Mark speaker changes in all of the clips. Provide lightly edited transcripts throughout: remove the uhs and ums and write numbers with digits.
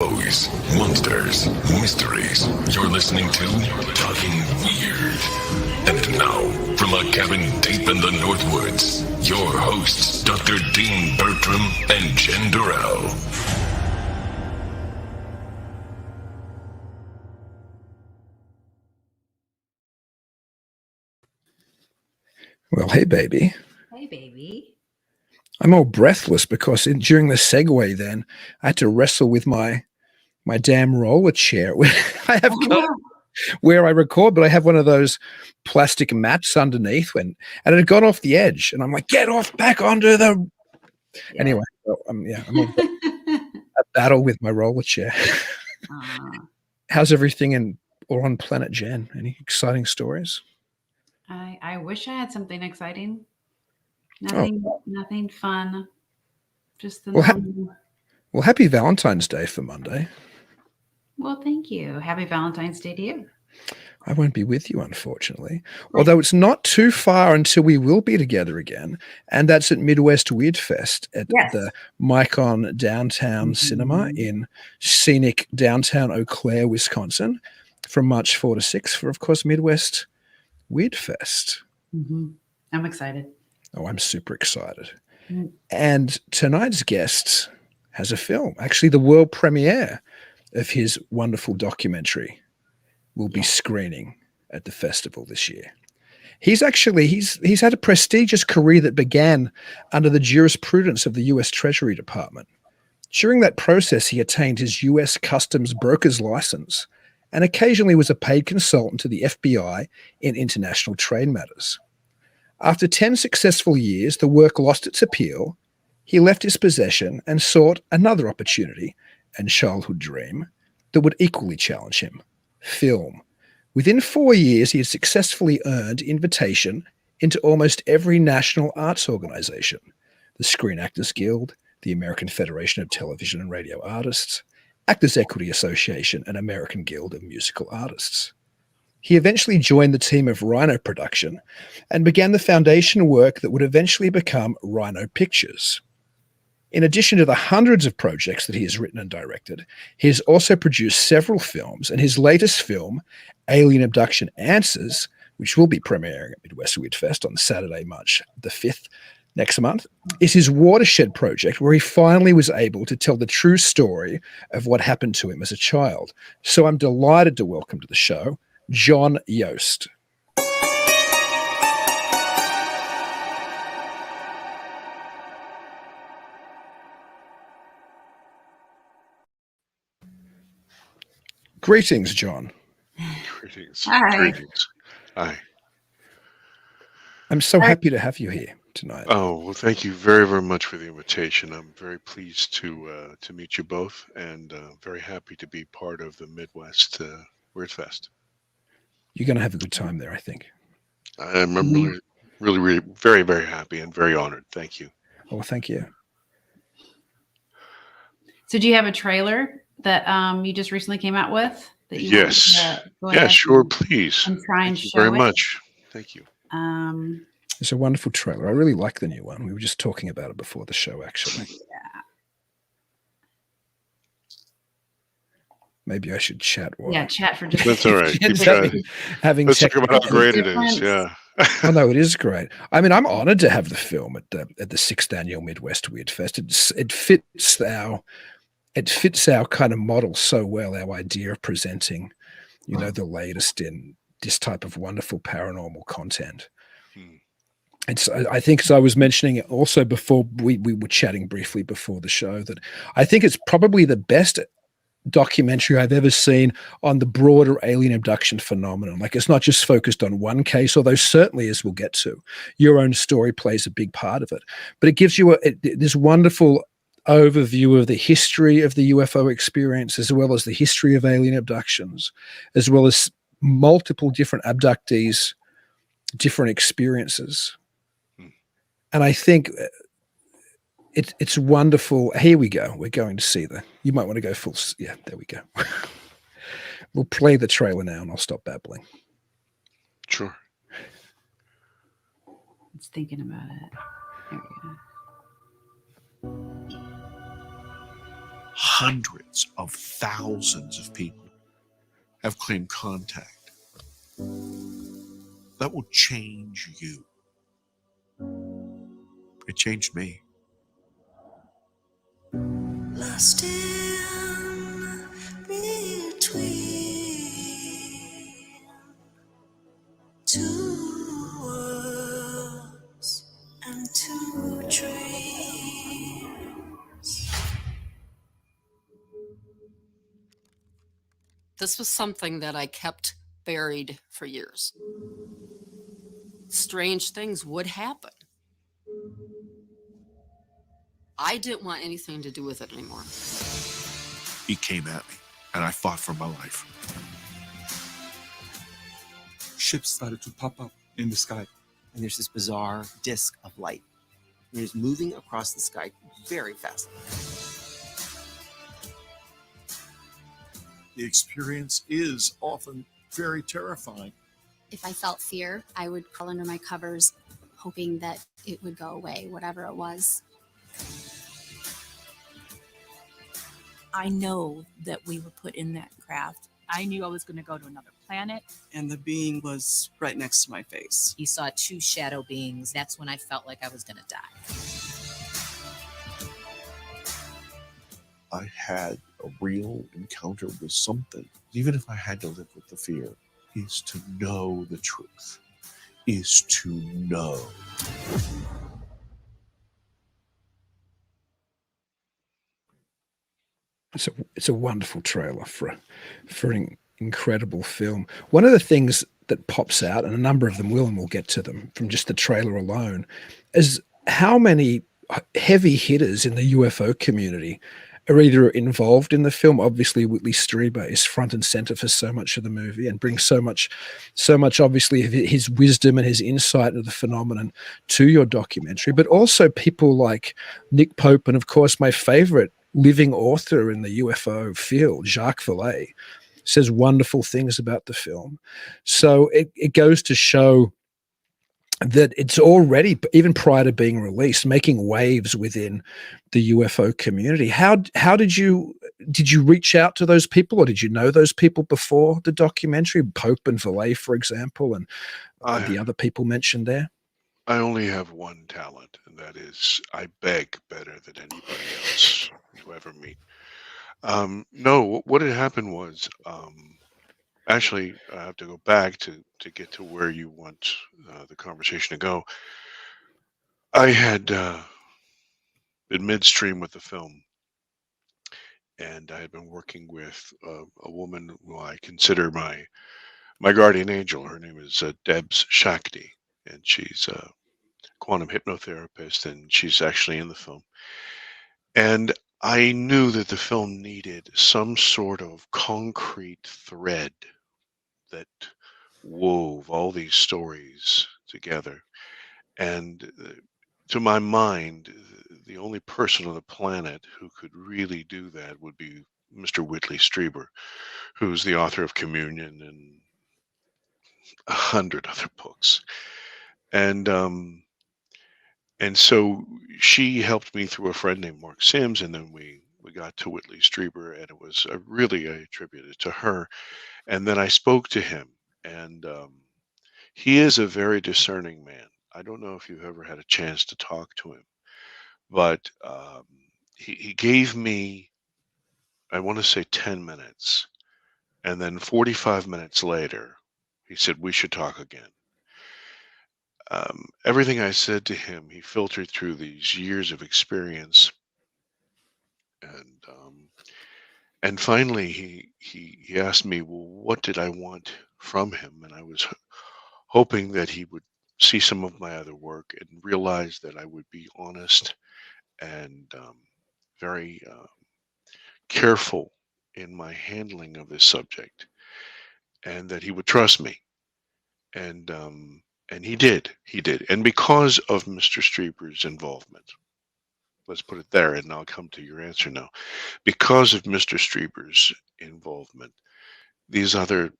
Speaker 1: UFOs, monsters, mysteries. You're listening to Talking Weird. And now, from a cabin deep in the Northwoods, your hosts, Dr. Dean Bertram and Jen Durrell.
Speaker 2: Well, hey, baby.
Speaker 3: Hey, baby.
Speaker 2: I'm all breathless because during the segue then, I had to wrestle with my damn roller chair. I have got where I record, but I have one of those plastic mats underneath and it had gone off the edge. And I'm like, get off back onto the... Yeah. Anyway, well, I'm a battle with my roller chair. How's everything on Planet Jen? Any exciting stories?
Speaker 3: I wish I had something exciting. Nothing fun. Just the normal.
Speaker 2: Well, happy Valentine's Day for Monday.
Speaker 3: Well, thank you. Happy Valentine's Day to you.
Speaker 2: I won't be with you, unfortunately. Right. Although it's not too far until we will be together again. And that's at MidWest WeirdFest at the Micon Downtown Cinema in scenic downtown Eau Claire, Wisconsin, from March 4 to 6 for, of course, MidWest WeirdFest.
Speaker 3: I'm excited.
Speaker 2: Oh, I'm super excited. And tonight's guest has a film, actually the world premiere of his wonderful documentary will be screening at the festival this year. He's had a prestigious career that began under the jurisprudence of the U.S. Treasury Department. During that process, he attained his U.S. Customs broker's license and occasionally was a paid consultant to the FBI in international trade matters. After 10 successful years, the work lost its appeal. He left his possession and sought another opportunity and childhood dream that would equally challenge him: film. Within 4 years, he had successfully earned invitation into almost every national arts organization: the Screen Actors Guild, the American Federation of Television and Radio Artists, Actors Equity Association, and American Guild of Musical Artists. He eventually joined the team of Rhino Production and began the foundation work that would eventually become Rhino Pictures. In addition to the hundreds of projects that he has written and directed, he has also produced several films, and his latest film, Alien Abduction Answers, which will be premiering at MidWest WeirdFest on Saturday, March the 5th, next month, is his watershed project where he finally was able to tell the true story of what happened to him as a child. So I'm delighted to welcome to the show John Yost. Greetings, John.
Speaker 4: Greetings.
Speaker 3: Hi.
Speaker 4: Greetings. Hi.
Speaker 2: I'm so happy to have you here tonight.
Speaker 4: Oh, well, thank you very, very much for the invitation. I'm very pleased to meet you both, and very happy to be part of the MidWest WeirdFest.
Speaker 2: You're going to have a good time there, I think.
Speaker 4: I'm really, very, very happy and very honored. Thank you.
Speaker 2: Oh, thank you.
Speaker 3: So do you have a trailer that you just recently came out with? That you
Speaker 4: Yes. Yeah, sure, please.
Speaker 3: And try and
Speaker 4: Thank you
Speaker 3: show
Speaker 4: very
Speaker 3: it?
Speaker 4: much. Thank you.
Speaker 2: It's a wonderful trailer. I really like the new one. We were just talking about it before the show, actually.
Speaker 3: Yeah.
Speaker 2: Maybe I should chat.
Speaker 3: Chat for just...
Speaker 4: That's all right. Keep
Speaker 2: having
Speaker 4: Let's talk about how great it is. Yeah.
Speaker 2: Oh, no, it is great. I mean, I'm honored to have the film at the 6th Annual MidWest WeirdFest. It fits our kind of model so well, our idea of presenting, the latest in this type of wonderful paranormal content. I think, as I was mentioning also before, we were chatting briefly before the show, that I think it's probably the best documentary I've ever seen on the broader alien abduction phenomenon. Like, it's not just focused on one case, although certainly, as we'll get to, your own story plays a big part of it. But it gives you this wonderful overview of the history of the UFO experience, as well as the history of alien abductions, as well as multiple different abductees, different experiences. And I think it's wonderful. Here we go. We're going to see you might want to go full. Yeah, there we go. We'll play the trailer now and I'll stop babbling.
Speaker 4: Sure.
Speaker 3: It's thinking about it. There we go.
Speaker 5: hundreds of thousands of people have claimed contact. That will change you. It changed me.
Speaker 6: Lost in between two worlds and two dreams.
Speaker 7: This was something that I kept buried for years. Strange things would happen. I didn't want anything to do with it anymore.
Speaker 5: He came at me, and I fought for my life.
Speaker 8: Ships started to pop up in the sky.
Speaker 9: And there's this bizarre disk of light. And it is moving across the sky very fast.
Speaker 5: The experience is often very terrifying.
Speaker 10: If I felt fear, I would crawl under my covers, hoping that it would go away, whatever it was.
Speaker 11: I know that we were put in that craft. I knew I was going to go to another planet.
Speaker 12: And the being was right next to my face.
Speaker 13: He saw two shadow beings. That's when I felt like I was going to die.
Speaker 5: I had a real encounter with something. Even if I had to live with the fear, is to know the truth, is to know.
Speaker 2: It's a wonderful trailer for an incredible film. One of the things that pops out, and a number of them will, and we'll get to them from just the trailer alone, is how many heavy hitters in the UFO community are either involved in the film. Obviously, Whitley Strieber is front and center for so much of the movie and brings so much obviously of his wisdom and his insight into the phenomenon to your documentary, but also people like Nick Pope and, of course, my favorite living author in the UFO field, Jacques Vallée, says wonderful things about the film. So it goes to show that it's already, even prior to being released, making waves within the UFO community. How did you reach out to those people, or did you know those people before the documentary, Pope and Vallée, for example, and the other people mentioned there?
Speaker 4: I only have one talent, and that is I beg better than anybody else you ever meet. No, what had happened was, actually, I have to go back to get to where you want the conversation to go. I had been midstream with the film, and I had been working with a woman who I consider my guardian angel. Her name is Debs Shakti, and she's a quantum hypnotherapist, and she's actually in the film. And I knew that the film needed some sort of concrete thread that wove all these stories together. And to my mind, the only person on the planet who could really do that would be Mr. Whitley Strieber, who's the author of Communion and 100 other books. And so she helped me through a friend named Mark Sims, and then we got to Whitley Strieber, and it was really, I attribute it to her. And then I spoke to him, and he is a very discerning man. I don't know if you've ever had a chance to talk to him, but he gave me, I want to say 10 minutes, and then 45 minutes later, he said, we should talk again. Everything I said to him, he filtered through these years of experience, and finally he asked me, well, what did I want from him? And I was hoping that he would see some of my other work and realize that I would be honest and very careful in my handling of this subject, and that he would trust me. And he did. And because of Mr. Strieber's involvement, let's put it there, and I'll come to your answer now. Because of Mr. Strieber's involvement, these other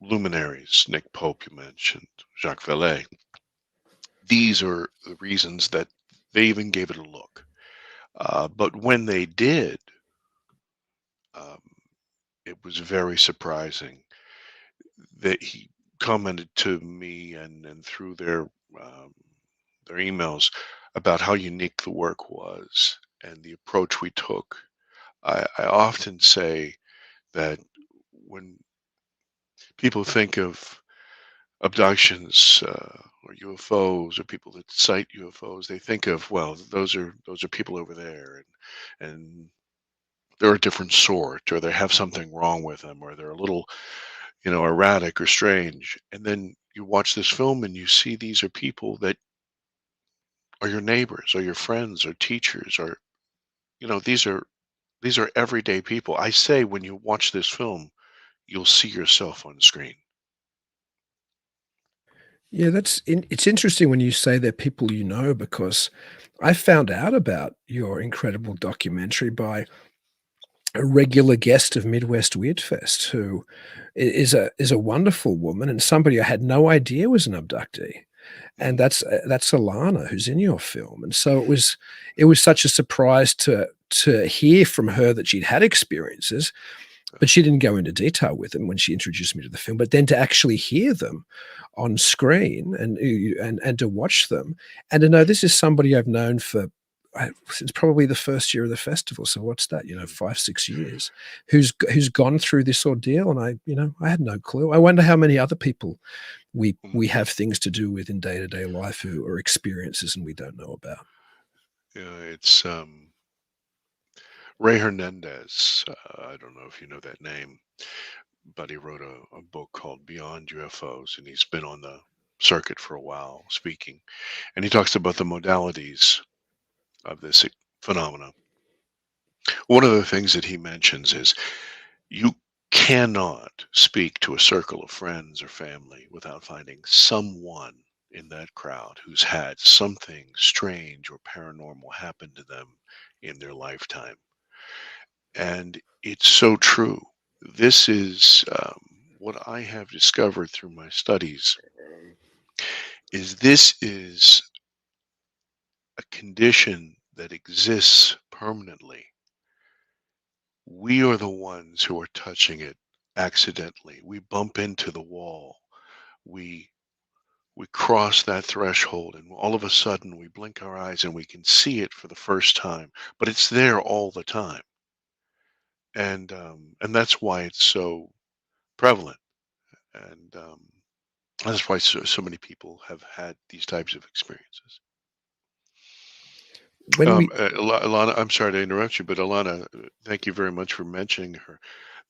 Speaker 4: luminaries, Nick Pope, you mentioned, Jacques Vallée, these are the reasons that they even gave it a look. But when they did, it was very surprising that he commented to me and through um, their emails about how unique the work was and the approach we took. I often say that when people think of abductions or UFOs or people that cite UFOs, they think of, well, those are people over there, and they're a different sort, or they have something wrong with them, or they're a little, erratic or strange. And then you watch this film and you see these are people that are your neighbors, or your friends, or teachers, or these are everyday people. I say when you watch this film, you'll see yourself on screen.
Speaker 2: Yeah, it's interesting when you say they're people you know, because I found out about your incredible documentary by a regular guest of MidWest WeirdFest, who is a wonderful woman and somebody I had no idea was an abductee. And that's Alana, who's in your film. And so it was such a surprise to hear from her that she'd had experiences, but she didn't go into detail with them when she introduced me to the film. But then to actually hear them on screen and to watch them, and to know this is somebody I've known since probably the first year of the festival. So what's that? 5-6 years, who's gone through this ordeal, and I had no clue. I wonder how many other people we have things to do with in day-to-day life who are experiences and we don't know about.
Speaker 4: Yeah, it's Ray Hernandez. I don't know if you know that name, but he wrote a book called Beyond UFOs, and he's been on the circuit for a while speaking. And he talks about the modalities of this phenomena. One of the things that he mentions is you cannot speak to a circle of friends or family without finding someone in that crowd who's had something strange or paranormal happen to them in their lifetime. And it's so true. This is what I have discovered through my studies is this is a condition that exists permanently. We are the ones who are touching it accidentally. We bump into the wall. We we cross that threshold, and all of a sudden we blink our eyes and we can see it for the first time, but it's there all the time. And that's why it's so prevalent. And that's why so many people have had these types of experiences. Alana, I'm sorry to interrupt you, but Alana, thank you very much for mentioning her.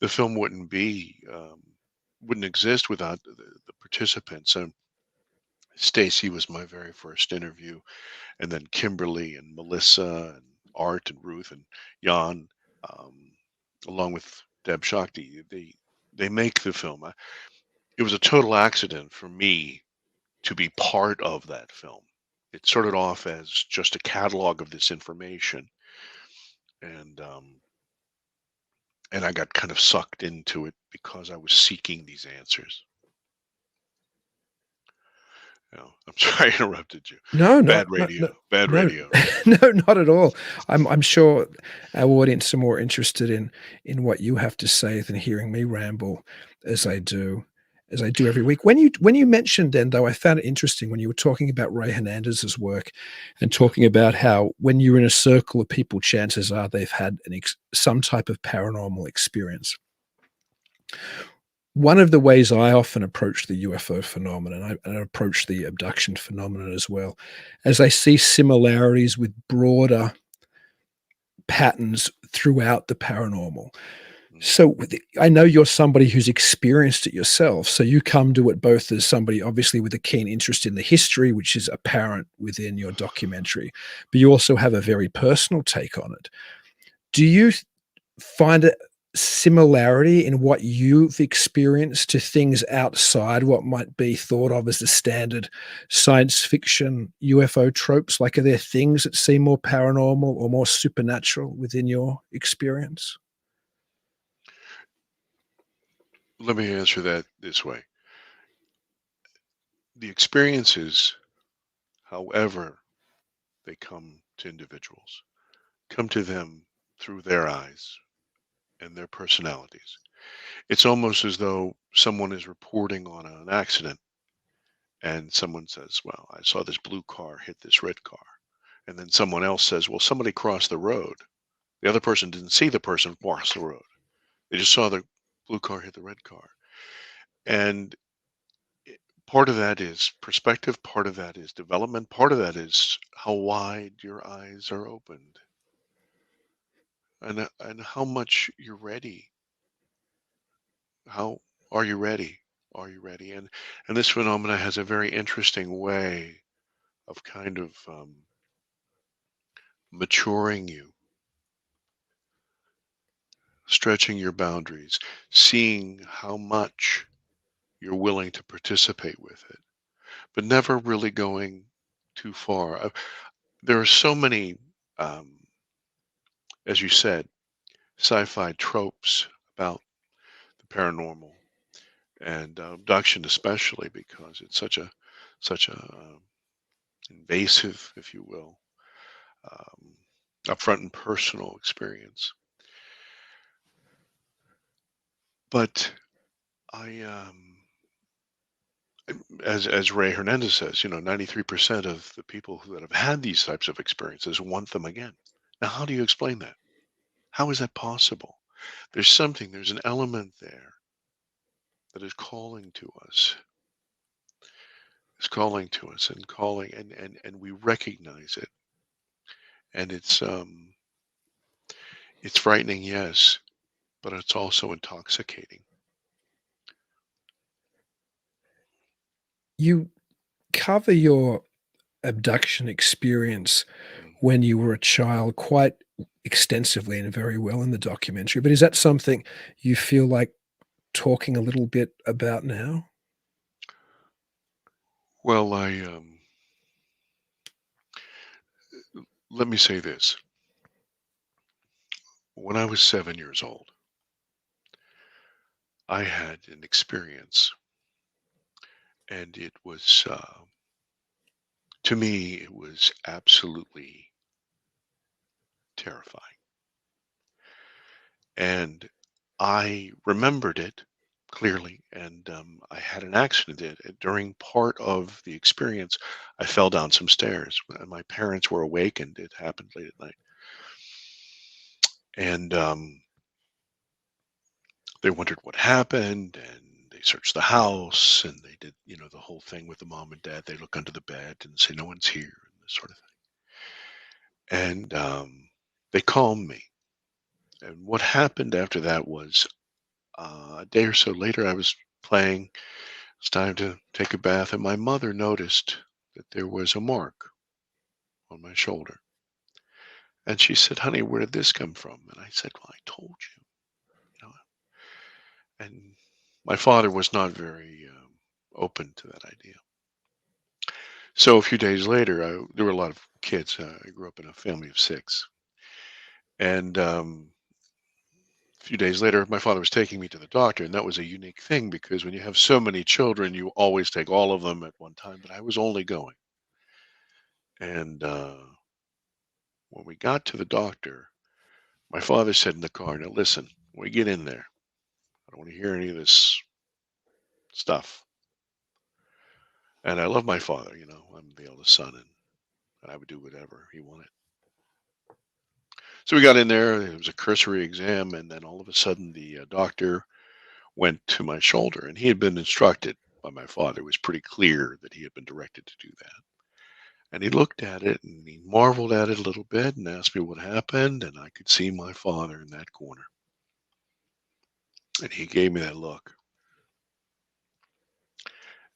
Speaker 4: The film wouldn't exist without the participants. And Stacy was my very first interview, and then Kimberly and Melissa and Art and Ruth and Jan, um, along with Deb Shakti. They make the film. It was a total accident for me to be part of that film. It started off as just a catalog of this information, and I got kind of sucked into it because I was seeking these answers. I'm sorry I interrupted you.
Speaker 2: No,
Speaker 4: Bad
Speaker 2: no,
Speaker 4: radio.
Speaker 2: no,
Speaker 4: Bad
Speaker 2: no,
Speaker 4: radio.
Speaker 2: no, not at all. I'm sure our audience are more interested in what you have to say than hearing me ramble as I do every week. When you mentioned, then, though, I found it interesting when you were talking about Ray Hernandez's work and talking about how when you're in a circle of people, chances are they've had some type of paranormal experience. One of the ways I often approach the UFO phenomenon, and I approach the abduction phenomenon as well, as I see similarities with broader patterns throughout the paranormal. So I know you're somebody who's experienced it yourself. So you come to it both as somebody obviously with a keen interest in the history, which is apparent within your documentary, but you also have a very personal take on it. Do you find a similarity in what you've experienced to things outside what might be thought of as the standard science fiction UFO tropes? Like, are there things that seem more paranormal or more supernatural within your experience?
Speaker 4: Let me answer that this way. The experiences, however they come to individuals, come to them through their eyes and their personalities. It's almost as though someone is reporting on an accident, and someone says, well, I saw this blue car hit this red car. And then someone else says, well, somebody crossed the road. The other person didn't see the person cross the road. They just saw the blue car hit the red car. And part of that is perspective, part of that is development, part of that is how wide your eyes are opened, and how much you're ready. How are you ready? Are you ready? And this phenomena has a very interesting way of kind of maturing you, stretching your boundaries, seeing how much you're willing to participate with it, but never really going too far. There are so many, as you said, sci-fi tropes about the paranormal and abduction, especially because it's such a invasive, if you will, upfront and personal experience. But as Ray Hernandez says, 93% of the people that have had these types of experiences want them again. Now, how do you explain that? How is that possible? There's an element there that is calling to us. It's calling to us and calling, and we recognize it. And it's frightening, yes, but it's also intoxicating.
Speaker 2: You cover your abduction experience when you were a child quite extensively and very well in the documentary. But is that something you feel like talking a little bit about now?
Speaker 4: Well, let me say this. When I was 7 years old, I had an experience, and it was, to me, it was absolutely terrifying. And I remembered it clearly, and I had an accident. During part of the experience, I fell down some stairs, and my parents were awake, and it happened late at night. And they wondered what happened, and they searched the house, and they did, the whole thing with the mom and dad. They look under the bed and say, no one's here, and this sort of thing. And they calmed me. And what happened after that was a day or so later, I was playing. It's time to take a bath, and my mother noticed that there was a mark on my shoulder. And she said, honey, where did this come from? And I said, well, I told you. And my father was not very open to that idea. So a few days later, there were a lot of kids. I grew up in a family of 6. And a few days later, my father was taking me to the doctor. And that was a unique thing because when you have so many children, you always take all of them at one time. But I was only going. And when we got to the doctor, my father said in the car, now listen, when we get in there, I don't want to hear any of this stuff. And I love my father, I'm the eldest son, and I would do whatever he wanted. So we got in there, it was a cursory exam, and then all of a sudden the doctor went to my shoulder, and he had been instructed by my father. It was pretty clear that he had been directed to do that. And he looked at it, and he marveled at it a little bit and asked me what happened, and I could see my father in that corner. And he gave me that look.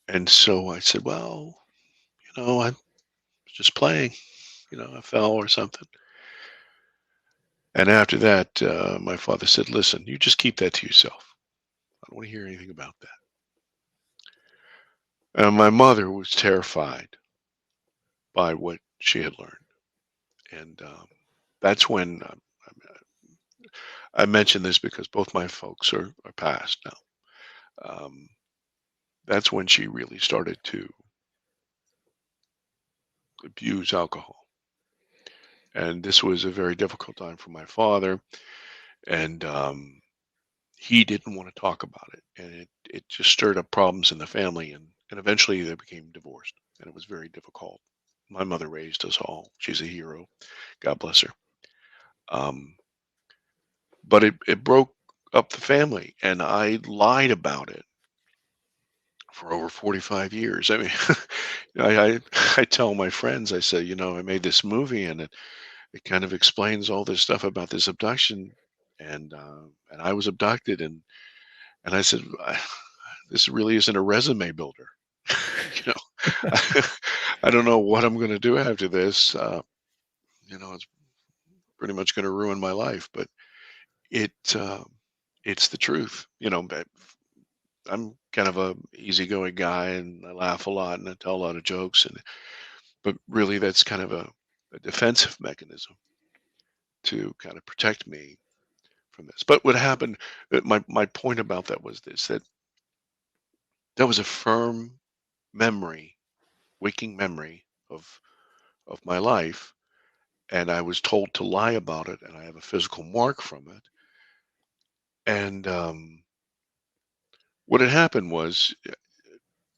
Speaker 4: And so I said, well, I was just playing, I fell or something. And after that, my father said, listen, you just keep that to yourself. I don't want to hear anything about that. And my mother was terrified by what she had learned. And that's when I mention this because both my folks are passed now. That's when she really started to abuse alcohol. And this was a very difficult time for my father. And he didn't want to talk about it, and it just stirred up problems in the family, and eventually they became divorced, and it was very difficult. My mother raised us all. She's a hero. God bless her. Um, but it broke up the family, and I lied about it for over 45 years. I mean, I tell my friends, I say, I made this movie, and it kind of explains all this stuff about this abduction, and I was abducted, and I said, this really isn't a resume builder. I don't know what I'm going to do after this. It's pretty much going to ruin my life, but it's the truth. But I'm kind of a easygoing guy, and I laugh a lot, and I tell a lot of jokes, but really that's kind of a defensive mechanism to kind of protect me from this. But what happened, my point about that was this, that was a firm memory, waking memory of my life, and I was told to lie about it, and I have a physical mark from it. And what had happened was,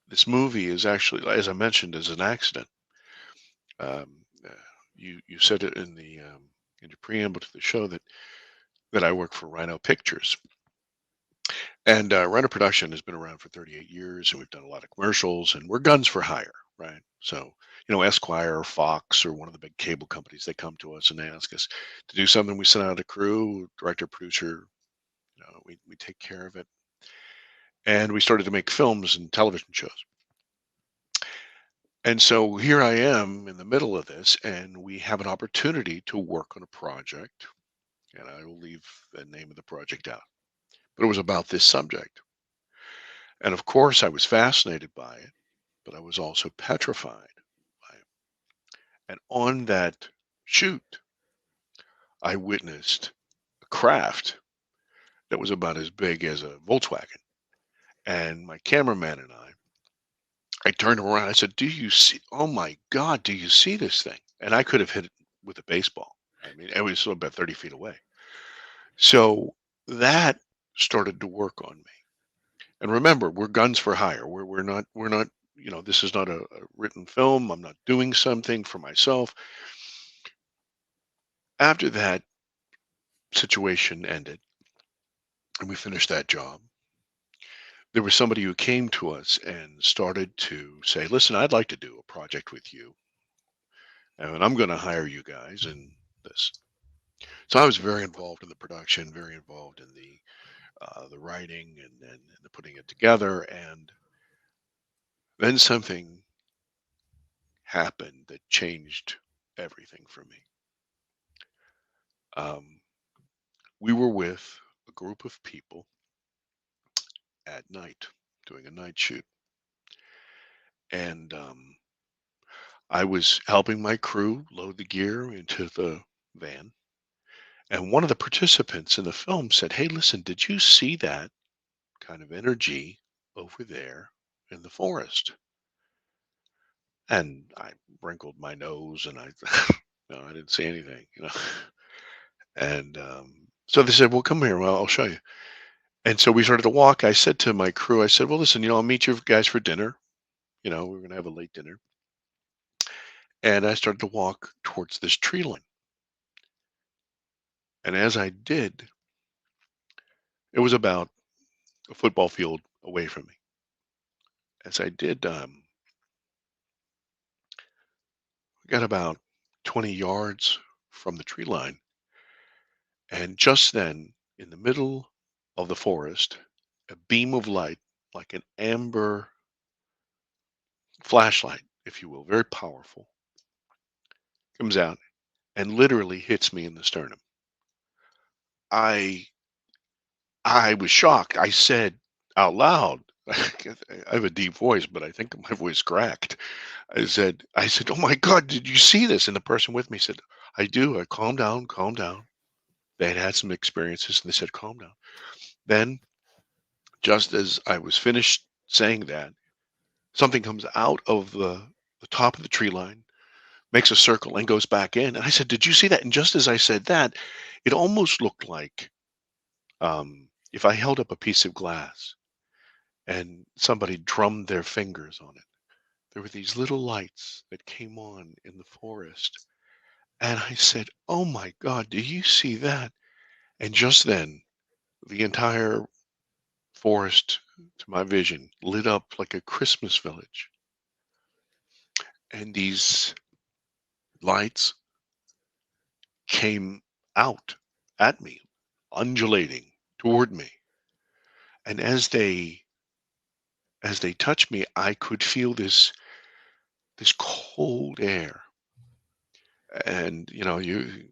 Speaker 4: this movie is actually, as I mentioned, is an accident. Um, uh, you said it in your preamble to the show that I work for Rhino Pictures, and Rhino Production has been around for 38 years, and we've done a lot of commercials, and we're guns for hire, right? So Esquire or Fox or one of the big cable companies, they come to us and they ask us to do something. We send out a crew, director, producer. We take care of it, and we started to make films and television shows. And so here I am in the middle of this, and we have an opportunity to work on a project, and I will leave the name of the project out. But it was about this subject. And of course, I was fascinated by it, but I was also petrified by it. And on that shoot, I witnessed a craft that was about as big as a Volkswagen. And my cameraman and I turned around. I said, "Do you see? Oh my God, do you see this thing?" And I could have hit it with a baseball. I mean, it was about 30 feet away. So that started to work on me. And remember, we're guns for hire. We're not, this is not a written film. I'm not doing something for myself. After that situation ended and we finished that job, there was somebody who came to us and started to say, "Listen, I'd like to do a project with you, and I'm going to hire you guys in this." So I was very involved in the production, very involved in the writing and the putting it together. And then something happened that changed everything for me. We were with a group of people at night doing a night shoot, and I was helping my crew load the gear into the van. And one of the participants in the film said, "Hey, listen, did you see that kind of energy over there in the forest?" And I wrinkled my nose, and no, I didn't see anything. And so they said, "Well, come here. Well, I'll show you." And so we started to walk. I said to my crew, I said, "Well, listen, I'll meet you guys for dinner. We're going to have a late dinner." And I started to walk towards this tree line. And as I did, it was about a football field away from me. As I did, I got about 20 yards from the tree line. And just then, in the middle of the forest, a beam of light, like an amber flashlight, if you will, very powerful, comes out and literally hits me in the sternum. I was shocked. I said out loud, I have a deep voice, but I think my voice cracked. I said, "Oh my God, did you see this?" And the person with me said, "I do." I calm down, calm down. They had some experiences, and they said, "Calm down." Then, just as I was finished saying that, something comes out of the top of the tree line, makes a circle, and goes back in. And I said, "Did you see that?" And just as I said that, it almost looked like if I held up a piece of glass and somebody drummed their fingers on it, there were these little lights that came on in the forest. And I said, "Oh my God, do you see that?" And just then, the entire forest, to my vision, lit up like a Christmas village. And these lights came out at me, undulating toward me. And as they touched me, I could feel this cold air. And you've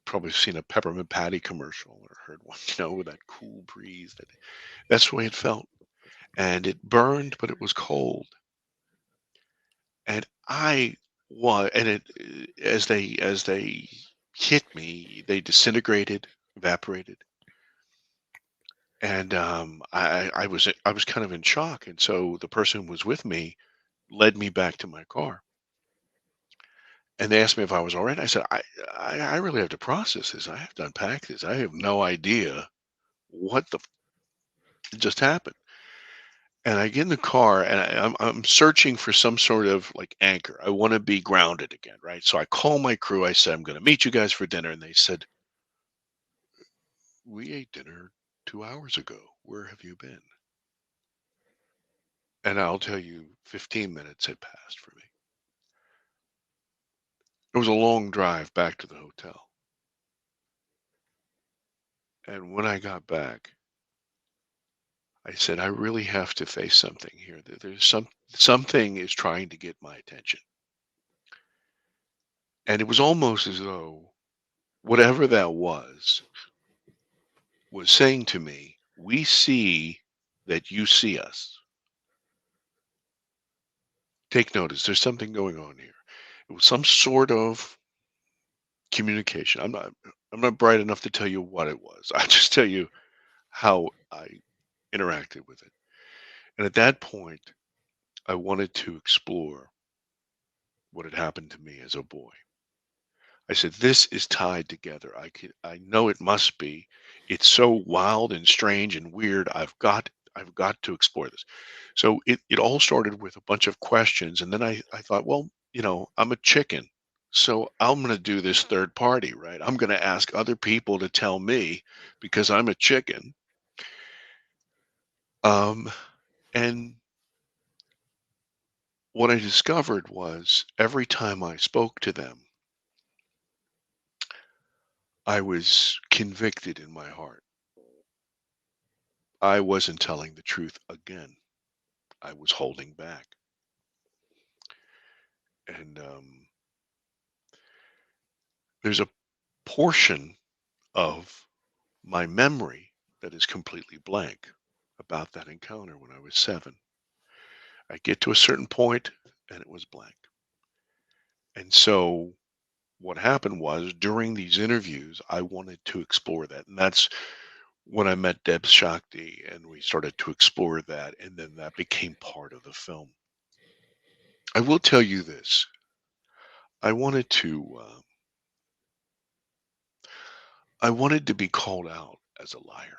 Speaker 4: probably seen a peppermint patty commercial or heard one, with that cool breeze. That's the way it felt. And it burned, but it was cold. And I was, and as they hit me, they disintegrated, evaporated. And I was kind of in shock. And so the person who was with me led me back to my car. And they asked me if I was all right. I said, I really have to process this. I have to unpack this. I have no idea what the just happened. And I get in the car and I'm searching for some sort of like anchor. I want to be grounded again, right? So I call my crew. I said, I'm going to meet you guys for dinner. And they said, we ate dinner 2 hours ago. Where have you been? And I'll tell you, 15 minutes had passed for me. It was a long drive back to the hotel. And when I got back, I said, I really have to face something here. There's something is trying to get my attention. And it was almost as though whatever that was saying to me, we see that you see us. Take notice, there's something going on here. It was some sort of communication. I'm not bright enough to tell you what it was. I just tell you how I interacted with it. And at that point, I wanted to explore what had happened to me as a boy. I said, this is tied together. I know it must be. It's so wild and strange and weird. I've got to explore this. So it all started with a bunch of questions. And then I thought, well, I'm a chicken. So I'm going to do this third party, right? I'm going to ask other people to tell me because I'm a chicken. And what I discovered was every time I spoke to them, I was convicted in my heart. I wasn't telling the truth again. I was holding back. And there's a portion of my memory that is completely blank about that encounter when I was 7. I get to a certain point and it was blank. And so what happened was during these interviews, I wanted to explore that. And that's when I met Deb Shakti and we started to explore that. And then that became part of the film. I will tell you this. I wanted to be called out as a liar.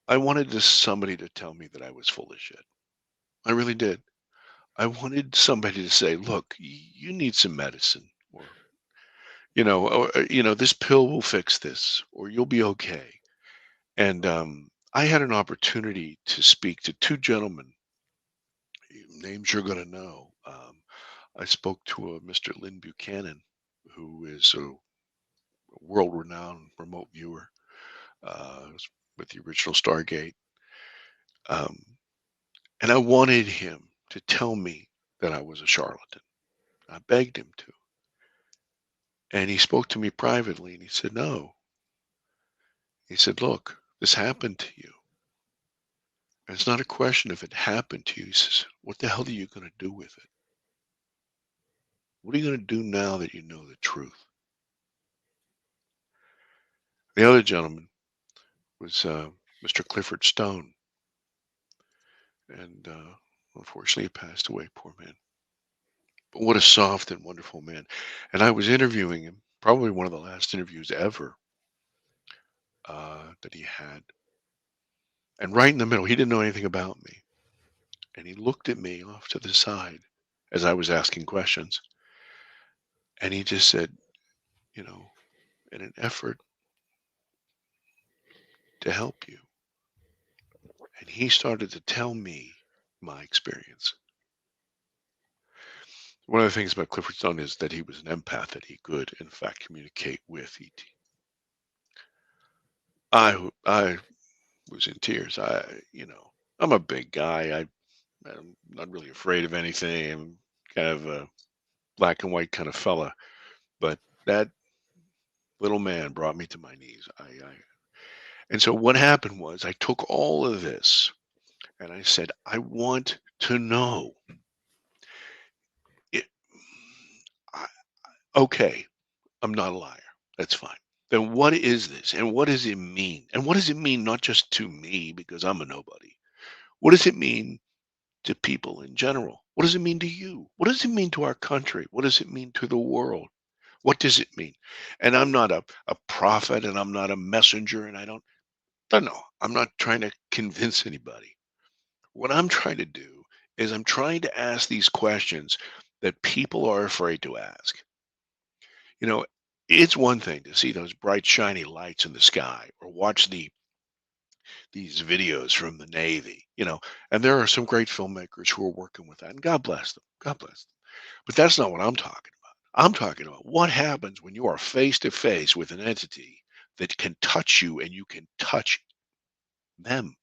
Speaker 4: I wanted somebody to tell me that I was full of shit. I really did. I wanted somebody to say, look, you need some medicine or, this pill will fix this or you'll be okay. And I had an opportunity to speak to 2 gentlemen, names you're going to know. I spoke to a Mr. Lynn Buchanan, who is a world-renowned remote viewer with the original Stargate. And I wanted him to tell me that I was a charlatan. I begged him to. And he spoke to me privately and he said, no. He said, look, this happened to you. And it's not a question if it happened to you. He says, what the hell are you going to do with it? What are you going to do now that you know the truth? The other gentleman was Mr. Clifford Stone. And unfortunately, he passed away, poor man. But what a soft and wonderful man. And I was interviewing him, probably one of the last interviews ever that he had. And right in the middle, he didn't know anything about me. And he looked at me off to the side as I was asking questions. And he just said, you know, in an effort to help you. And he started to tell me my experience. One of the things about Clifford Stone is that he was an empath, that he could, in fact, communicate with ET. I was in tears. I'm a big guy. I'm not really afraid of anything. I'm kind of a black and white kind of fella. But that little man brought me to my knees. And so what happened was I took all of this and I said, I want to know. It, I, okay, I'm not a liar. That's fine. Then what is this? And what does it mean? And what does it mean not just to me because I'm a nobody? What does it mean to people in general? What does it mean to you? What does it mean to our country? What does it mean to the world? What does it mean? And I'm not a prophet and I'm not a messenger and I don't know. I'm not trying to convince anybody. What I'm trying to do is I'm trying to ask these questions that people are afraid to ask. You know, it's one thing to see those bright, shiny lights in the sky or watch these videos from the Navy, and there are some great filmmakers who are working with that, and God bless them. God bless them. But that's not what I'm talking about. I'm talking about what happens when you are face to face with an entity that can touch you and you can touch them.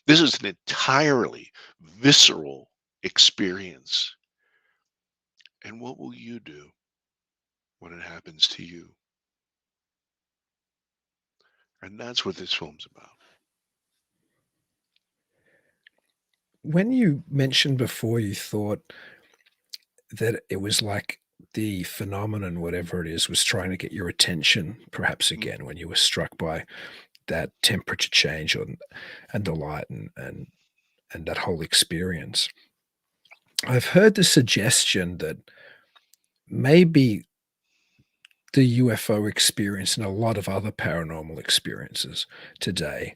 Speaker 4: This is an entirely visceral experience. And what will you do when it happens to you? And that's what this film's about.
Speaker 2: When you mentioned before you thought that it was like the phenomenon, whatever it is, was trying to get your attention, perhaps again, when you were struck by that temperature change and the light and that whole experience. I've heard the suggestion that maybe the UFO experience and a lot of other paranormal experiences today,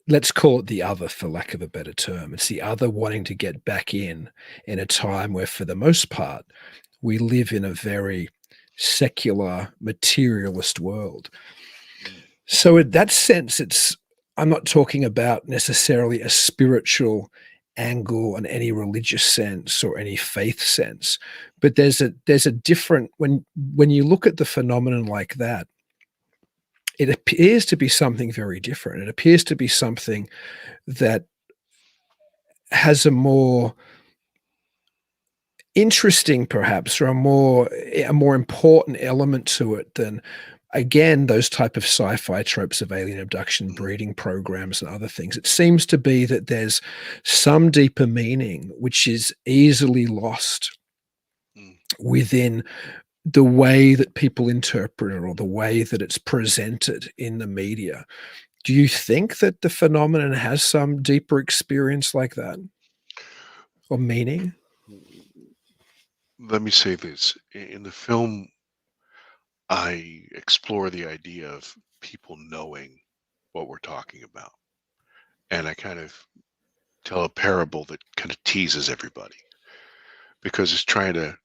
Speaker 2: let's call it the other, for lack of a better term. It's the other wanting to get back in a time where, for the most part, we live in a very secular, materialist world. So in that sense, I'm not talking about necessarily a spiritual angle in any religious sense or any faith sense, but there's a different, when you look at the phenomenon like that, it appears to be something very different. It appears to be something that has a more interesting, perhaps, or a more important element to it than, again, those type of sci-fi tropes of alien abduction, breeding programs, and other things. It seems to be that there's some deeper meaning which is easily lost within the way that people interpret it or the way that it's presented in the media. Do you think that the phenomenon has some deeper experience like that or meaning?
Speaker 4: Let me say this. In the film, I explore the idea of people knowing what we're talking about. And I kind of tell a parable that kind of teases everybody because it's trying to,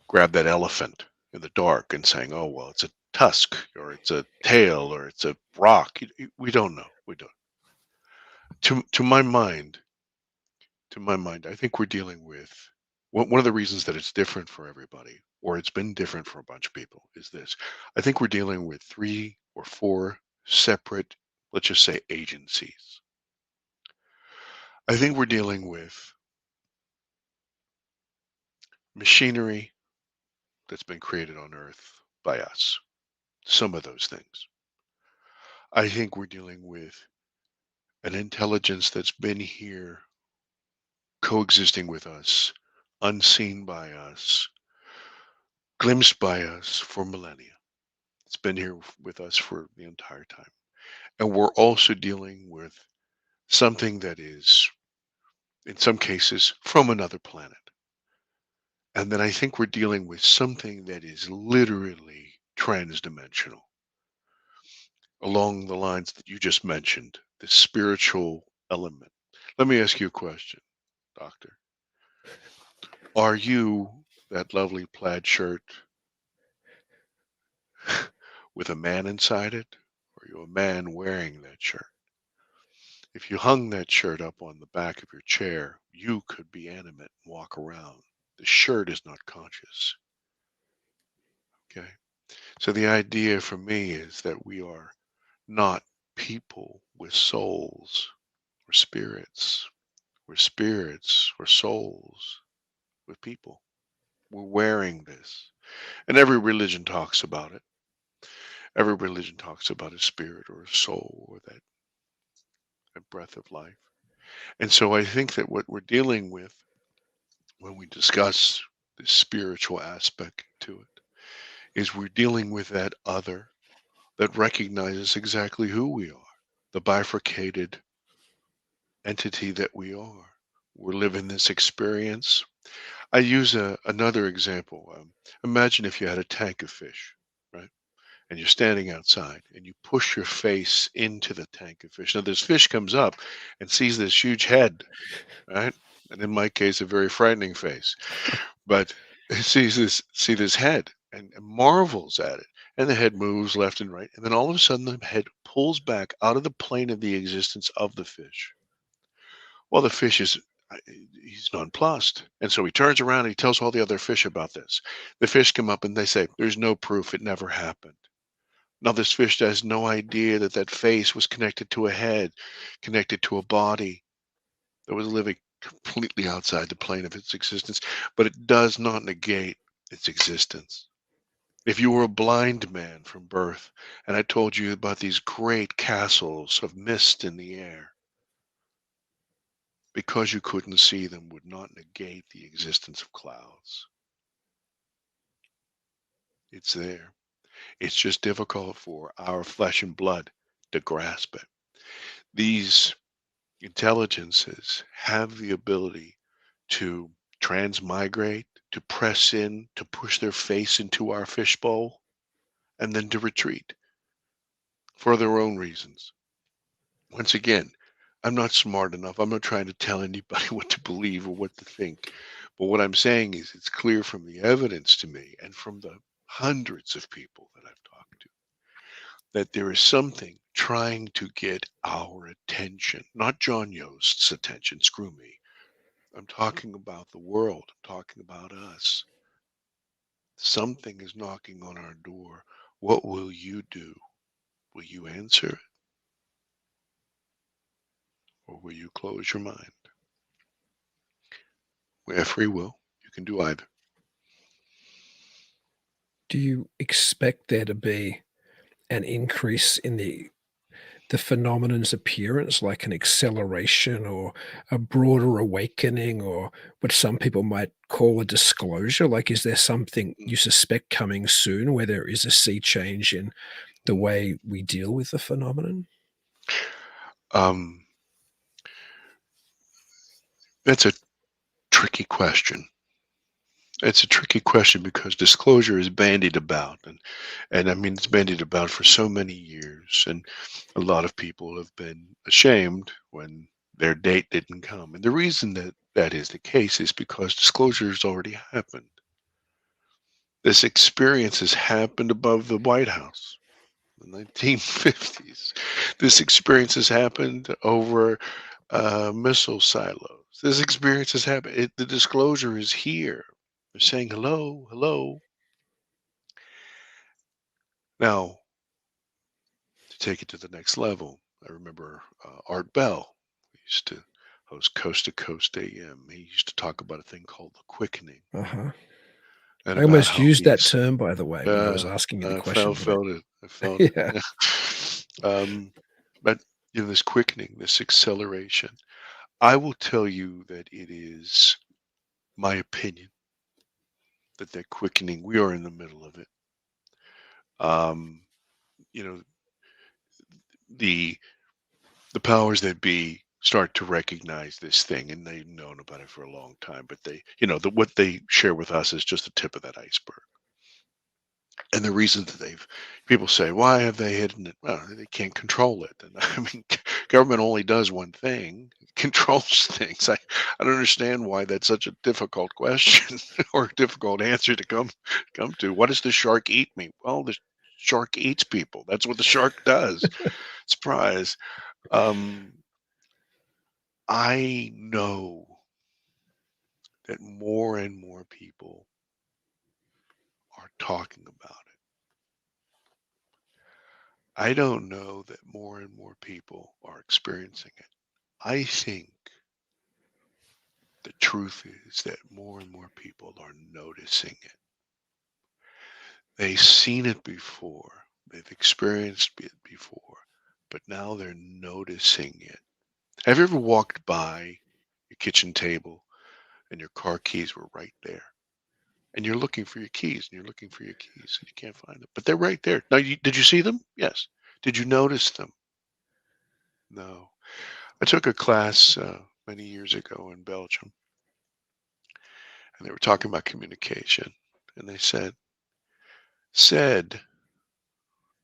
Speaker 4: grab that elephant in the dark and saying, oh, well, it's a tusk or it's a tail or it's a rock. We don't know. We don't. To my mind, I think we're dealing with one of the reasons that it's different for everybody, or it's been different for a bunch of people, is this. I think we're dealing with 3 or 4 separate, let's just say, agencies. I think we're dealing with machinery that's been created on Earth by us, some of those things. I think we're dealing with an intelligence that's been here coexisting with us, unseen by us, glimpsed by us for millennia. It's been here with us for the entire time. And we're also dealing with something that is, in some cases, from another planet. And then I think we're dealing with something that is literally transdimensional. along the lines that you just mentioned, the spiritual element. Let me ask you a question, Doctor. Are you that lovely plaid shirt with a man inside it? Or are you a man wearing that shirt? If you hung that shirt up on the back of your chair, you could be animate and walk around. The shirt is not conscious. Okay? So the idea for me is that we are not people with souls or spirits. We're spirits or souls with people. We're wearing this. And every religion talks about it. Every religion talks about a spirit or a soul or that breath of life. And so I think that what we're dealing with when we discuss the spiritual aspect to it is we're dealing with that other that recognizes exactly who we are, the bifurcated entity that we are. We're living this experience. I use another example. Imagine if you had a tank of fish, right? And you're standing outside and you push your face into the tank of fish. Now, this fish comes up and sees this huge head, right? And in my case, a very frightening face. But it sees this head and marvels at it. And the head moves left and right. And then all of a sudden, the head pulls back out of the plane of the existence of the fish. Well, the fish he's nonplussed. And so he turns around and he tells all the other fish about this. The fish come up and they say, there's no proof. It never happened. Now, this fish has no idea that that face was connected to a head, connected to a body that was living completely outside the plane of its existence, but it does not negate its existence. If you were a blind man from birth and I told you about these great castles of mist in the air, because you couldn't see them would not negate the existence of clouds. It's there. It's just difficult for our flesh and blood to grasp it. These intelligences have the ability to transmigrate, to press in, to push their face into our fishbowl, and then to retreat for their own reasons. Once again, I'm not smart enough. I'm not trying to tell anybody what to believe or what to think. But what I'm saying is it's clear from the evidence to me and from the hundreds of people that I've talked to that there is something trying to get our attention, not John Yost's attention, screw me. I'm talking about the world. I'm talking about us. Something is knocking on our door. What will you do? Will you answer it? Or will you close your mind? We have free will. You can do either.
Speaker 2: Do you expect there to be an increase in the phenomenon's appearance, like an acceleration or a broader awakening, or what some people might call a disclosure? Like, is there something you suspect coming soon where there is a sea change in the way we deal with the phenomenon?
Speaker 4: That's a tricky question. It's a tricky question because disclosure is bandied about, and I mean it's bandied about for so many years, and a lot of people have been ashamed when their date didn't come. And the reason that that is the case is because disclosure has already happened. This experience has happened above the White House in the 1950s. This experience has happened over missile silos. This experience has happened. The disclosure is here. They're saying hello, hello. Now, to take it to the next level, I remember Art Bell. He used to host Coast to Coast AM. He used to talk about a thing called the quickening.
Speaker 2: Uh-huh.
Speaker 4: And
Speaker 2: I almost used that term, by the way, when I was asking you the question.
Speaker 4: I felt it. I felt
Speaker 2: Yeah.
Speaker 4: it. But you know, this quickening, this acceleration, I will tell you that it is my opinion that that quickening, we are in the middle of it. You know, the powers that be start to recognize this thing, and they've known about it for a long time. But they, you know, what they share with us is just the tip of that iceberg. And the reason that people say, why have they hidden it? Well, they can't control it. And I mean, government only does one thing, controls things. I don't understand why that's such a difficult question or a difficult answer to come to. What does the shark eat me? Well, the shark eats people. That's what the shark does. Surprise. I know that more and more people are talking about it. I don't know that more and more people are experiencing it. I think the truth is that more and more people are noticing it. They've seen it before, they've experienced it before, but now they're noticing it. Have you ever walked by your kitchen table and your car keys were right there? And you're looking for your keys, and you're looking for your keys, and you can't find them, but they're right there. Now, did you see them? Yes. Did you notice them? No. I took a class many years ago in Belgium, and they were talking about communication, and they said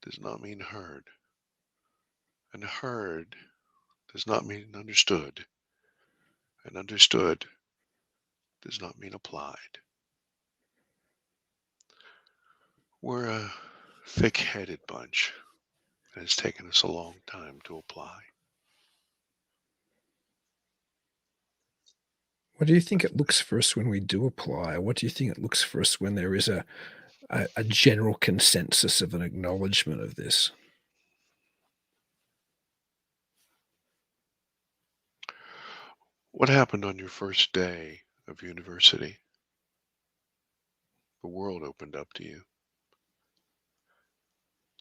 Speaker 4: does not mean heard, and heard does not mean understood, and understood does not mean applied. We're a thick-headed bunch, and it's taken us a long time to apply.
Speaker 2: What do you think it looks for us when we do apply? What do you think it looks for us when there is a general consensus of an acknowledgement of this?
Speaker 4: What happened on your first day of university? The world opened up to you.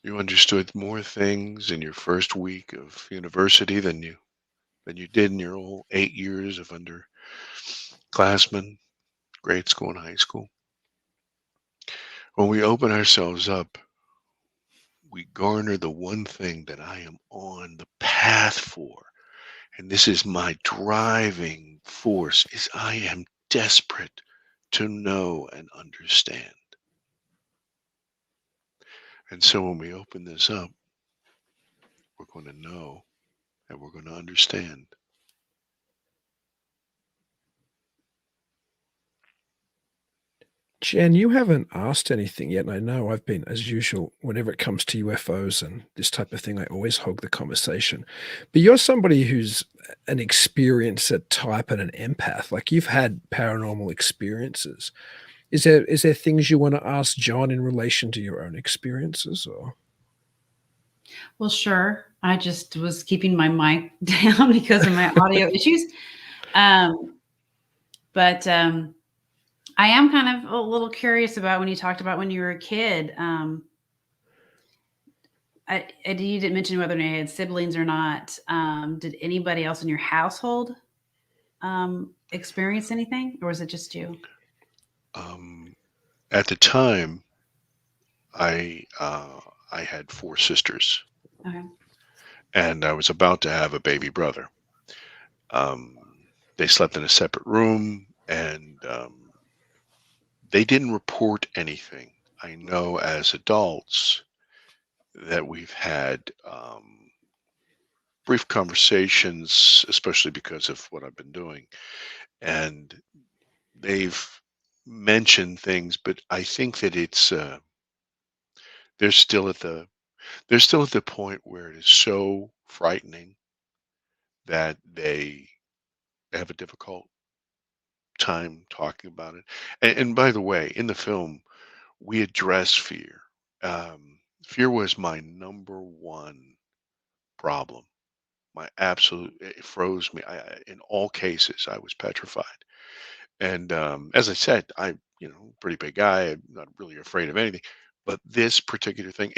Speaker 4: You understood more things in your first week of university than you did in your whole 8 years of underclassmen, grade school and high school. When we open ourselves up, we garner the one thing that I am on the path for. And this is my driving force, is I am desperate to know and understand. And so when we open this up, we're going to know and we're going to understand.
Speaker 2: Jen, you haven't asked anything yet, and I know I've been, as usual, whenever it comes to UFOs and this type of thing, I always hog the conversation. But you're somebody who's an experiencer type and an empath. Like, you've had paranormal experiences. Is there things you want to ask John in relation to your own experiences, or?
Speaker 3: Well, sure. I just was keeping my mic down because of my audio issues. But I am kind of a little curious about when you talked about when you were a kid. You didn't mention whether you had siblings or not. Did anybody else in your household experience anything, or was it just you?
Speaker 4: At the time, I had 4 sisters.
Speaker 3: Okay.
Speaker 4: And I was about to have a baby brother. They slept in a separate room, and they didn't report anything. I know as adults that we've had brief conversations, especially because of what I've been doing, and they've mentioned things, but I think that it's they're still at the point where it is so frightening that they have a difficult time talking about it. And by the way, in the film, we address fear. Fear was my number one problem. My absolute, it froze me. In all cases, I was petrified. And as I said, pretty big guy. I'm not really afraid of anything. But this particular thing,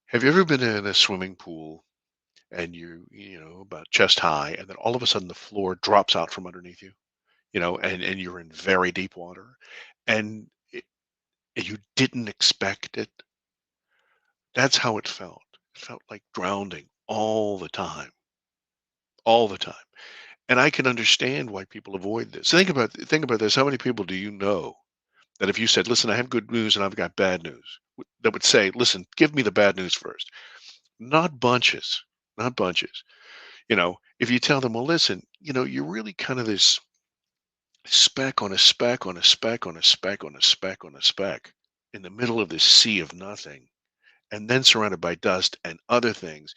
Speaker 4: have you ever been in a swimming pool and you about chest high, and then all of a sudden the floor drops out from underneath you, and you're in very deep water, and you didn't expect it? That's how it felt. It felt like drowning all the time, all the time. And I can understand why people avoid this. Think about this. How many people do you know that if you said, listen, I have good news and I've got bad news, that would say, listen, give me the bad news first. Not bunches, not bunches. If you tell them, well, listen, you're really kind of this speck on a speck on a speck on a speck on a speck on a speck in the middle of this sea of nothing, and then surrounded by dust and other things.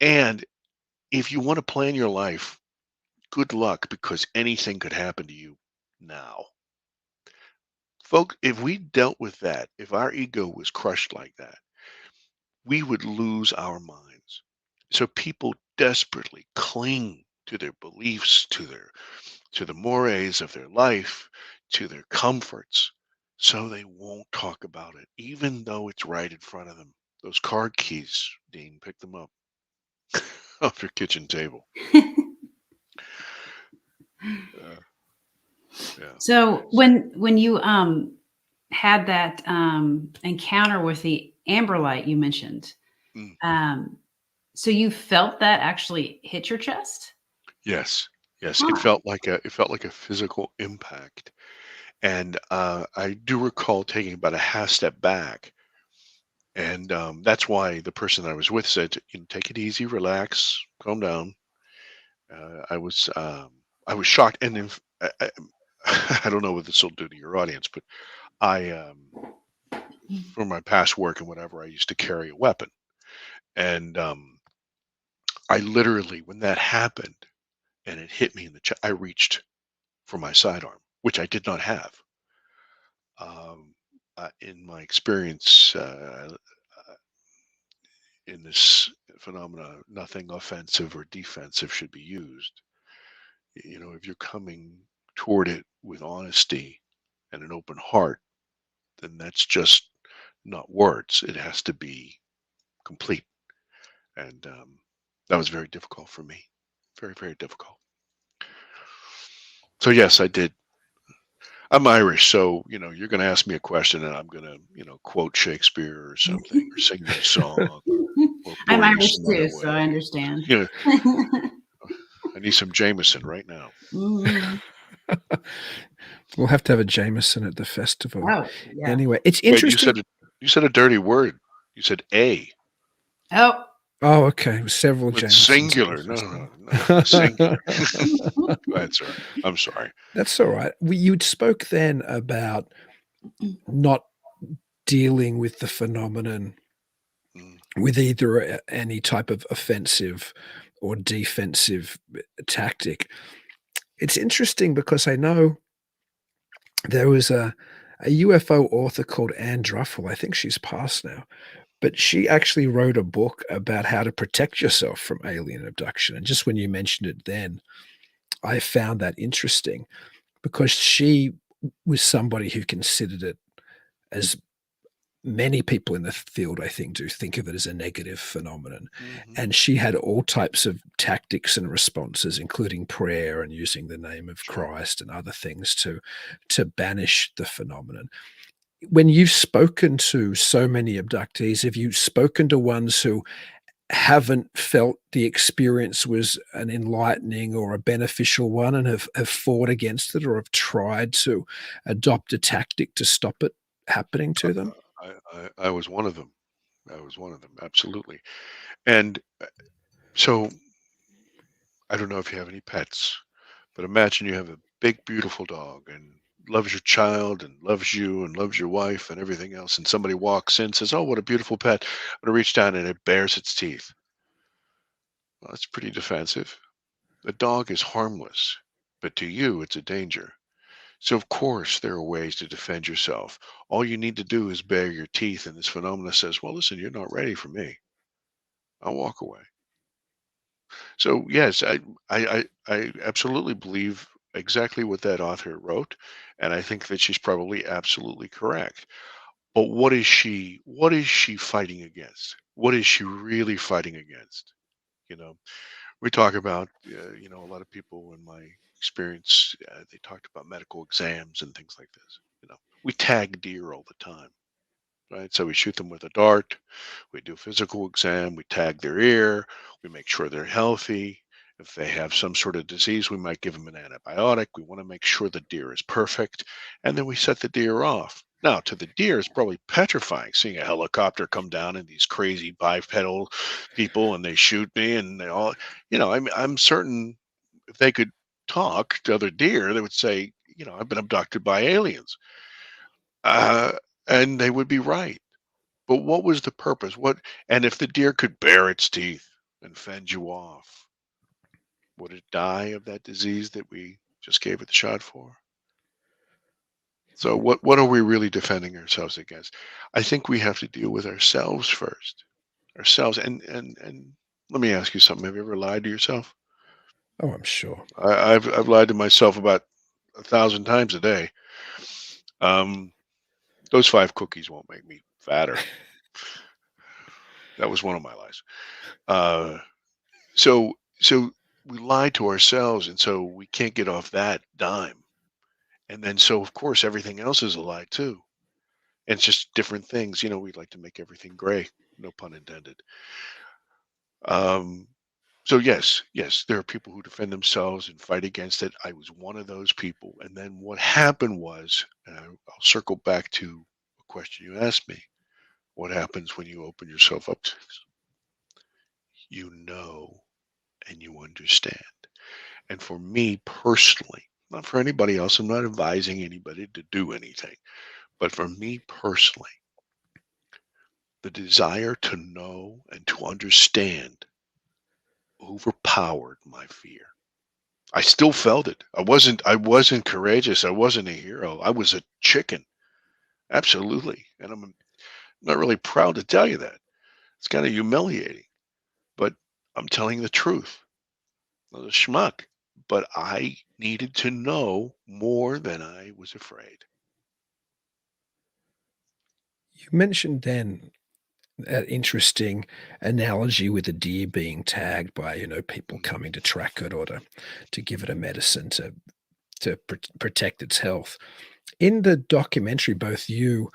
Speaker 4: And if you want to plan your life, good luck, because anything could happen to you now. Folks, if we dealt with that, if our ego was crushed like that, we would lose our minds. So people desperately cling to their beliefs, to the mores of their life, to their comforts, so they won't talk about it, even though it's right in front of them. Those card keys, Dean, pick them up off your kitchen table. Yeah.
Speaker 3: So when you had that encounter with the amber light you mentioned, so you felt that actually hit your chest?
Speaker 4: Yes. Yes.
Speaker 3: Huh.
Speaker 4: It felt like a physical impact. And I do recall taking about a half step back. And that's why the person that I was with said, take it easy, relax, calm down. I was shocked, and then I don't know what this will do to your audience, but I, for my past work and whatever, I used to carry a weapon, and I literally, when that happened, and it hit me in the chest, I reached for my sidearm, which I did not have. In my experience in this phenomena, nothing offensive or defensive should be used. If you're coming toward it with honesty and an open heart, then that's just not words. It has to be complete. And that was very difficult for me. Very, very difficult. So yes, I did. I'm Irish, so you're going to ask me a question, and I'm going to quote Shakespeare or something, or sing you a song, or
Speaker 3: I'm
Speaker 4: bore you
Speaker 3: Irish
Speaker 4: some
Speaker 3: too,
Speaker 4: other
Speaker 3: so I
Speaker 4: way.
Speaker 3: understand.
Speaker 4: I need some Jameson right now.
Speaker 2: We'll have to have a Jameson at the festival.
Speaker 3: Oh, yeah.
Speaker 2: Anyway, it's
Speaker 4: Wait,
Speaker 2: interesting.
Speaker 4: you said a dirty word. You said a.
Speaker 3: Oh.
Speaker 2: Oh, okay. Several
Speaker 4: With
Speaker 2: Jamesons.
Speaker 4: singular. No. Singular. Go ahead, sir. I'm sorry.
Speaker 2: That's all right. You spoke then about not dealing with the phenomenon with either any type of offensive or defensive tactic. It's interesting because I know there was a UFO author called Anne Druffel. I think she's passed now, but she actually wrote a book about how to protect yourself from alien abduction. And just when you mentioned it then, I found that interesting because she was somebody who considered it, as many people in the field, I think, do think of it as a negative phenomenon. And she had all types of tactics and responses, including prayer and using the name of Christ and other things to banish the phenomenon. When you've spoken to so many abductees, have you spoken to ones who haven't felt the experience was an enlightening or a beneficial one and have fought against it, or have tried to adopt a tactic to stop it happening to them?
Speaker 4: I was one of them. Absolutely. And so I don't know if you have any pets, but imagine you have a big, beautiful dog and loves your child and loves you and loves your wife and everything else. And somebody walks in and says, oh, what a beautiful pet. I'm going to reach down and it bares its teeth. Well, that's pretty defensive. The dog is harmless, but to you, it's a danger. So, of course, there are ways to defend yourself. All you need to do is bare your teeth, and this phenomena says, well, listen, you're not ready for me. I'll walk away. So, yes, I absolutely believe exactly what that author wrote, and I think that she's probably absolutely correct. But what is she fighting against? What is she really fighting against? We talk about, a lot of people in my experience, they talked about medical exams and things like this. We tag deer all the time, right? So we shoot them with a dart, we do a physical exam, we tag their ear, we make sure they're healthy, If they have some sort of disease, we might give them an antibiotic. We want to make sure the deer is perfect. And then we set the deer off. Now, to the deer, it's probably petrifying seeing a helicopter come down and these crazy bipedal people and they shoot me and they all, I'm certain if they could talk to other deer, they would say, I've been abducted by aliens. Uh, and they would be right. But what was the purpose? And if the deer could bare its teeth and fend you off, would it die of that disease that we just gave it the shot for? So what are we really defending ourselves against? I think we have to deal with ourselves first. Ourselves. And let me ask you something. Have you ever lied to yourself?
Speaker 2: Oh, I'm sure.
Speaker 4: I've lied to myself about 1,000 times a day. Those 5 cookies won't make me fatter. That was one of my lies. So we lie to ourselves, and so we can't get off that dime. And then so of course everything else is a lie too. And it's just different things. We'd like to make everything gray, no pun intended. So yes, there are people who defend themselves and fight against it. I was one of those people. And then what happened was, I'll circle back to a question you asked me. What happens when you open yourself up to this? You know and you understand. And for me personally, not for anybody else, I'm not advising anybody to do anything. But for me personally, the desire to know and to understand overpowered my fear. I still felt it. I wasn't courageous. I wasn't a hero. I was a chicken. Absolutely. And I'm not really proud to tell you that. It's kind of humiliating. But I'm telling the truth. I was a schmuck. But I needed to know more than I was afraid.
Speaker 2: You mentioned then an interesting analogy with a deer being tagged by, people coming to track it or to give it a medicine to protect its health. In the documentary, both you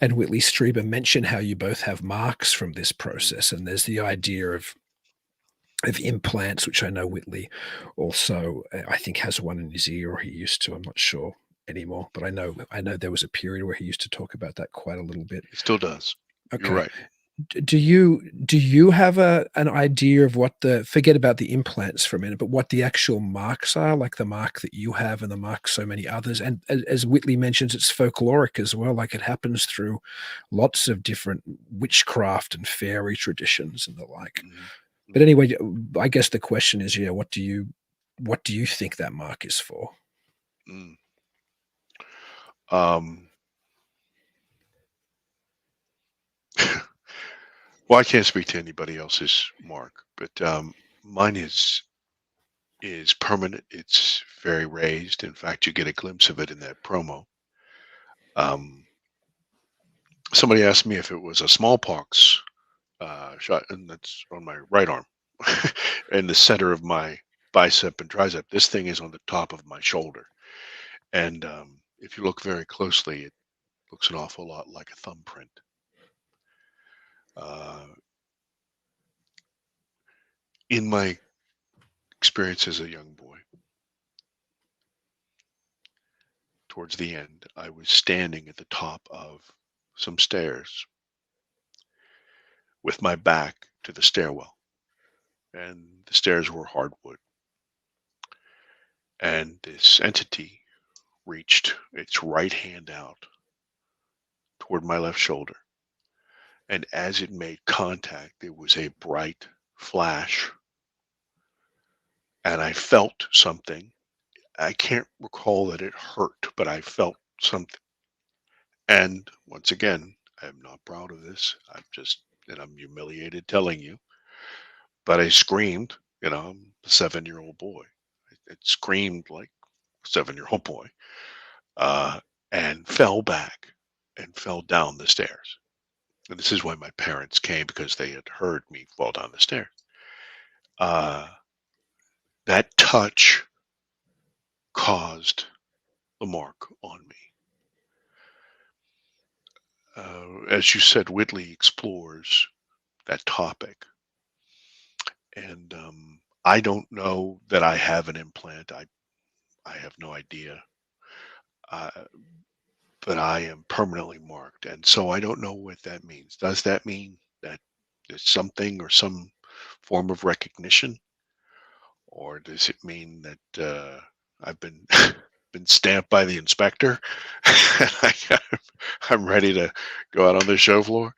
Speaker 2: and Whitley Strieber mention how you both have marks from this process, and there's the idea of implants, which I know Whitley also, I think, has one in his ear, or he used to. I'm not sure anymore, but I know there was a period where he used to talk about that quite a little bit.
Speaker 4: He still does.
Speaker 2: Okay.
Speaker 4: You're right.
Speaker 2: Do you have an idea of what forget about the implants for a minute, but what the actual marks are, like the mark that you have and the mark so many others? And as Whitley mentions, it's folkloric as well. Like it happens through lots of different witchcraft and fairy traditions and the like.
Speaker 4: Mm-hmm.
Speaker 2: But anyway, I guess the question is, what do you think that mark is for?
Speaker 4: Well, I can't speak to anybody else's mark, but mine is permanent. It's very raised. In fact, you get a glimpse of it in that promo. Somebody asked me if it was a smallpox shot, and that's on my right arm, in the center of my bicep and tricep. This thing is on the top of my shoulder, and if you look very closely, it looks an awful lot like a thumbprint. In my experience as a young boy, towards the end, I was standing at the top of some stairs with my back to the stairwell, and the stairs were hardwood. And this entity reached its right hand out toward my left shoulder. And as it made contact, there was a bright flash. And I felt something. I can't recall that it hurt, but I felt something. And once again, I am not proud of this. And I'm humiliated telling you, but I screamed. I'm a 7-year-old boy. It screamed like a 7-year-old boy, and fell back and fell down the stairs. And this is why my parents came, because they had heard me fall down the stairs. That touch caused the mark on me. As you said, Whitley explores that topic. And I don't know that I have an implant. I have no idea. But I am permanently marked. And so I don't know what that means. Does that mean that there's something or some form of recognition? Or does it mean that I've been been stamped by the inspector? I'm ready to go out on the show floor.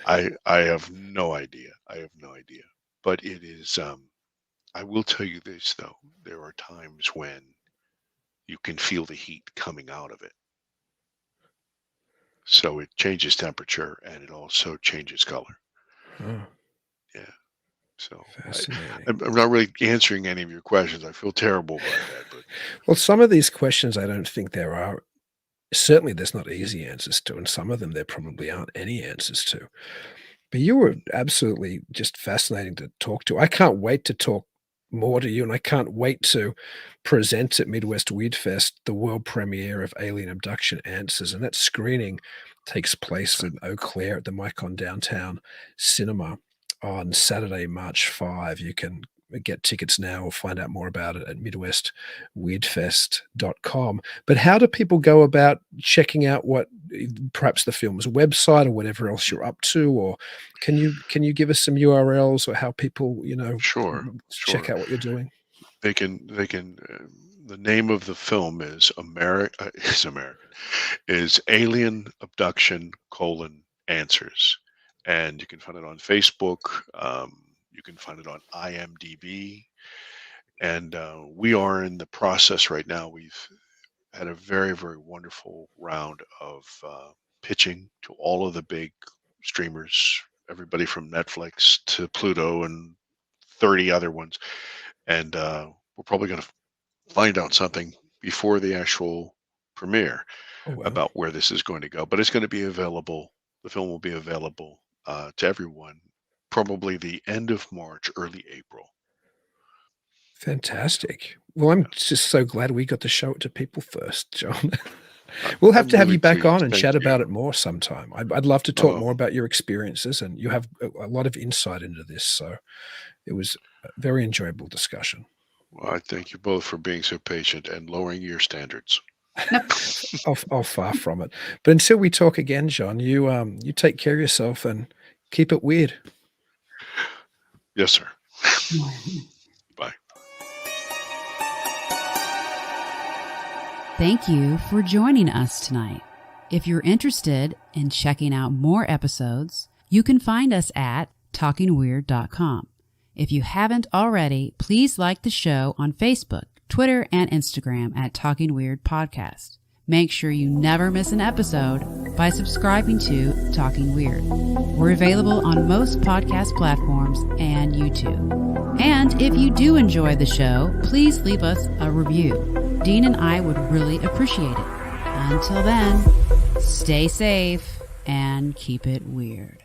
Speaker 4: I have no idea. I have no idea. But it is. I will tell you this though: there are times when you can feel the heat coming out of it. So it changes temperature and it also changes color.
Speaker 2: Oh,
Speaker 4: Yeah. So
Speaker 2: fascinating.
Speaker 4: I'm not really answering any of your questions. I feel terrible about that. But
Speaker 2: Well, some of these questions I don't think there are. Certainly, there's not easy answers to, and some of them there probably aren't any answers to. But you were absolutely just fascinating to talk to. I can't wait to talk more to you, and I can't wait to present at MidWest WeirdFest the world premiere of Alien Abduction Answers, and that screening takes place in Eau Claire at the Micon Downtown Cinema on Saturday, March 5. You can get tickets now or find out more about it at midwestweirdfest.com. But how do people go about checking out what perhaps the film's website or whatever else you're up to? Or can you give us some URLs or how people,
Speaker 4: Sure.
Speaker 2: check out what you're doing?
Speaker 4: They can. The name of the film is is Alien Abduction: Answers, and you can find it on Facebook. You can find it on IMDb, and we are in the process right now. We've had a very, very wonderful round of pitching to all of the big streamers, everybody from Netflix to Pluto and 30 other ones, and we're probably going to find out something before the actual premiere about where this is going to go. But it's going to be available. The film will be available to everyone probably the end of March, early April.
Speaker 2: Fantastic. Well, I'm just so glad we got to show it to people first, John. We'll have to have you back on and chat about it more sometime. I'd love to talk more about your experiences, and you have a lot of insight into this. So it was a very enjoyable discussion.
Speaker 4: Well, I thank you both for being so patient and lowering your standards.
Speaker 2: Oh, far from it. But until we talk again, John, you take care of yourself and keep it weird.
Speaker 4: Yes, sir. Bye.
Speaker 3: Thank you for joining us tonight. If you're interested in checking out more episodes, you can find us at talkingweird.com. If you haven't already, please like the show on Facebook, Twitter, and Instagram at Talking Weird Podcast. Make sure you never miss an episode by subscribing to Talking Weird. We're available on most podcast platforms and YouTube. And if you do enjoy the show, please leave us a review. Dean and I would really appreciate it. Until then, stay safe and keep it weird.